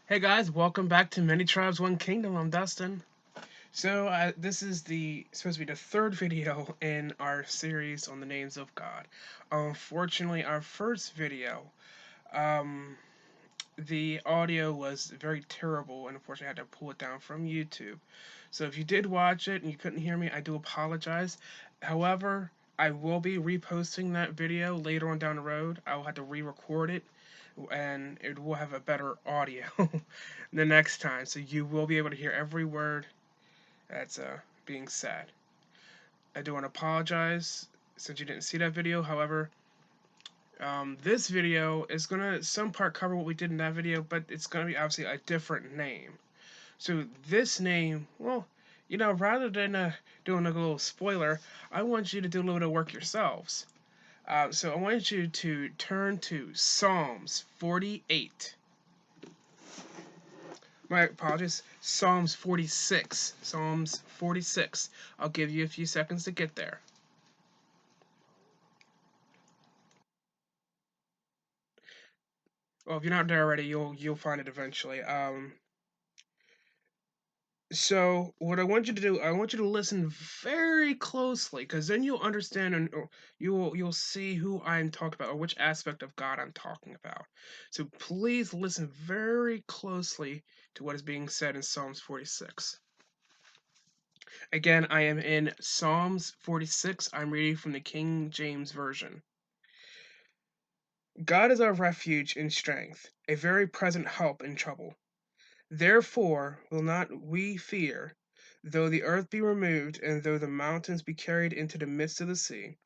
Hey guys, welcome back to Many Tribes One Kingdom. I'm Dustin. This is the supposed to be the third video in our series on the names of God. Unfortunately, our first video, um, the audio was very terrible, and unfortunately, I had to pull it down from YouTube. So if you did watch it and you couldn't hear me, I do apologize. However, I will be reposting that video later on down the road. I will have to re-record it and it will have a better audio the next time, so you will be able to hear every word that's being said. I do want to apologize since you didn't see that video. However, this video is gonna some part cover what we did in that video, but it's gonna be obviously a different name. So this name, well, rather than doing a little spoiler, I want you to do a little bit of work yourselves. So I want you to turn to Psalms 48. My apologies. Psalms 46. Psalms 46. I'll give you a few seconds to get there. Well, if you're not there already, you'll find it eventually. So what I want you to do, I want you to listen very closely, because then you'll understand and or you'll see who I'm talking about, or which aspect of God I'm talking about. So please listen very closely to what is being said in Psalms 46. Again, I am in Psalms 46. I'm reading from the King James Version. God is our refuge and strength, a very present help in trouble. Therefore will not we fear, though the earth be removed, and though the mountains be carried into the midst of the sea,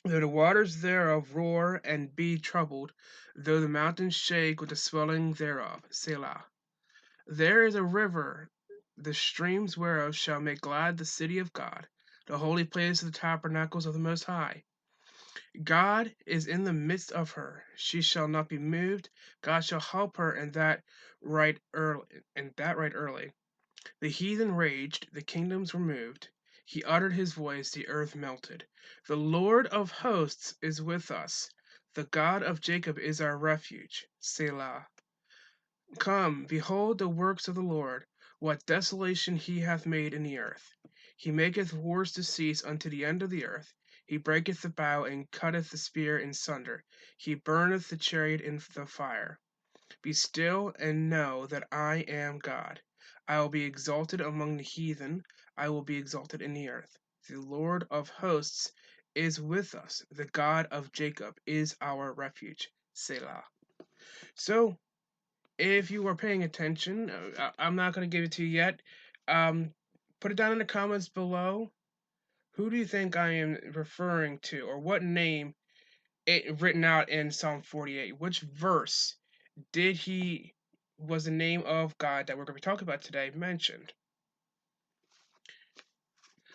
though the waters thereof roar and be troubled, though the mountains shake with the swelling thereof. Selah. There is a river, the streams whereof shall make glad the city of God, the holy place of the tabernacles of the Most High. God is in the midst of her; she shall not be moved. God shall help her, and that right early. The heathen raged, the kingdoms were moved. He uttered his voice, the earth melted. The Lord of hosts is with us. The God of Jacob is our refuge. Selah. Come, behold the works of the Lord, what desolation he hath made in the earth. He maketh wars to cease unto the end of the earth. He breaketh the bow and cutteth the spear in sunder. He burneth the chariot in the fire. Be still and know that I am God. I will be exalted among the heathen. I will be exalted in the earth. The Lord of hosts is with us. The God of Jacob is our refuge. Selah. So, if you are paying attention, I'm not going to give it to you yet. Um, put it down in the comments below. Who do you think I am referring to, or what name it written out in Psalm 48? Which verse did he was the name of God that we're going to be talking about today mentioned?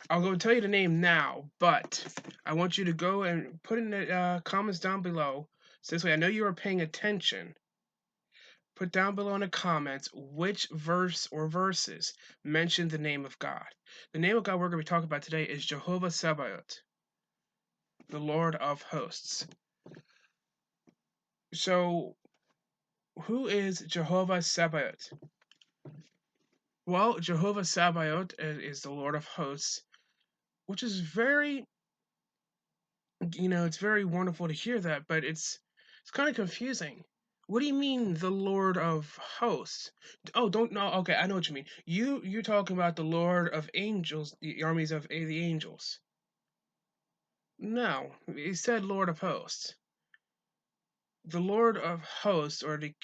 I'll go tell you the name now, but I want you to go and put in the comments down below. So this way, I know you are paying attention. Put down below in the comments which verse or verses mention the name of God. The name of God we're going to be talking about today is Jehovah-Sabaoth, the Lord of hosts. So, who is Jehovah-Sabaoth? Well, Jehovah-Sabaoth is the Lord of hosts, which is very, it's very wonderful to hear that, but it's kind of confusing. What do you mean the Lord of hosts? Oh, don't know. Okay, I know what you mean. You're talking about the Lord of angels, the armies of the angels. No, he said Lord of hosts. The Lord of hosts, or the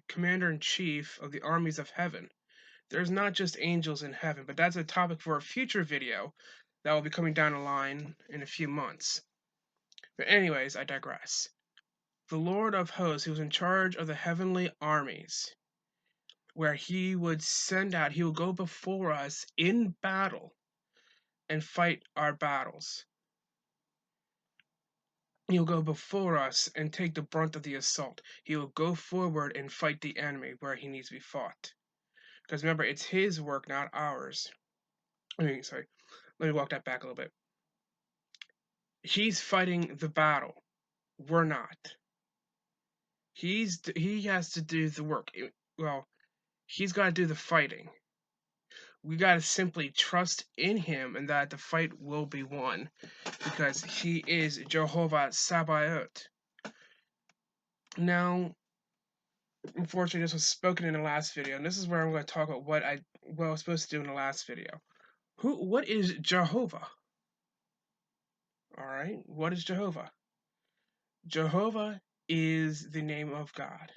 commander in chief of the armies of heaven. There's not just angels in heaven, but that's a topic for a future video that will be coming down the line in a few months. But anyways, I digress. The Lord of hosts, he was in charge of the heavenly armies, where he would he would go before us in battle and fight our battles. He'll go before us and take the brunt of the assault. He will go forward and fight the enemy where he needs to be fought. Because remember, it's his work, not ours. Sorry. Let me walk that back a little bit. He's fighting the battle. We're not. He has to do the work. Well, he's got to do the fighting. We got to simply trust in him and that the fight will be won because he is Jehovah-Sabaoth. Now, unfortunately, this was spoken in the last video, and this is where I'm going to talk about what I was supposed to do in the last video. What is Jehovah? All right, what is Jehovah? Jehovah is the name of God.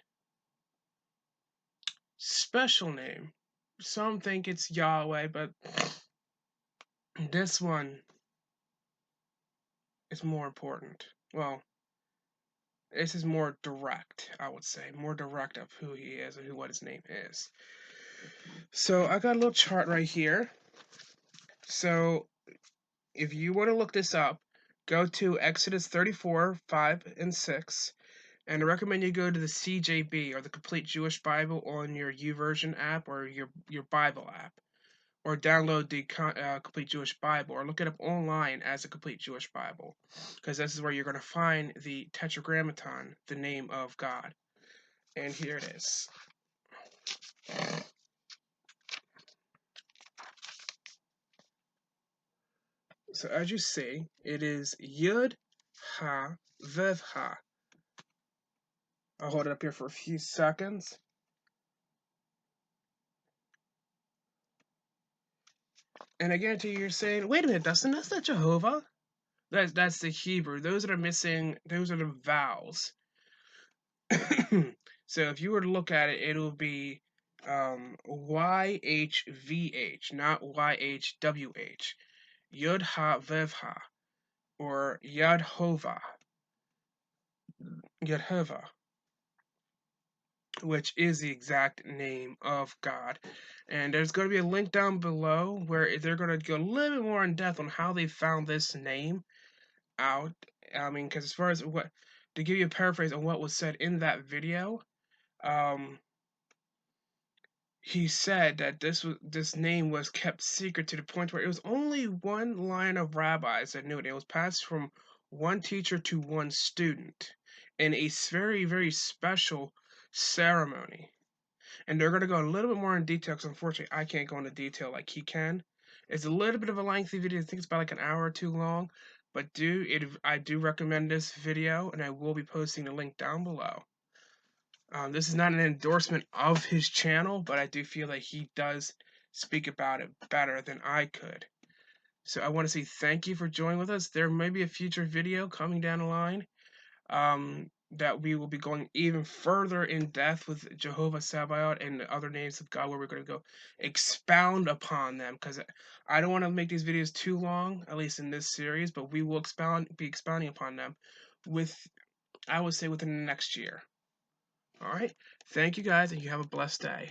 Special name. Some think it's Yahweh, but this one is more important. Well, this is more direct, I would say, more direct of who he is and what his name is. So I got a little chart right here. So if you want to look this up, go to Exodus 34, 5, and 6. And I recommend you go to the CJB or the Complete Jewish Bible on your YouVersion app or your Bible app. Or download the Complete Jewish Bible, or look it up online as a Complete Jewish Bible, because this is where you're going to find the Tetragrammaton, the name of God. And here it is. So as you see, it is Yud Ha Vev Ha. I'll hold it up here for a few seconds. And I guarantee you're saying, wait a minute, Dustin, that's not Jehovah. That's the Hebrew. Those that are missing, those are the vowels. So if you were to look at it, it'll be YHVH, not YHWH. Yod Ha Vev Ha, or Yadhova, Yadhova, which is the exact name of God. And there's going to be a link down below where they're going to go a little bit more in depth on how they found this name out. I mean, because as far as what, to give you a paraphrase on what was said in that video, he said that this name was kept secret to the point where it was only one line of rabbis that knew it. It was passed from one teacher to one student in a very, very special ceremony. And they're going to go a little bit more in detail because unfortunately I can't go into detail like he can. It's a little bit of a lengthy video. I think it's about like an hour or two long. But I do recommend this video, and I will be posting the link down below. This is not an endorsement of his channel, but I do feel like he does speak about it better than I could. So I want to say thank you for joining with us. There may be a future video coming down the line that we will be going even further in depth with Jehovah-Sabaoth and the other names of God, where we're going to go expound upon them, because I don't want to make these videos too long, at least in this series, but we will be expounding upon them I would say within the next year. All right. Thank you guys, and you have a blessed day.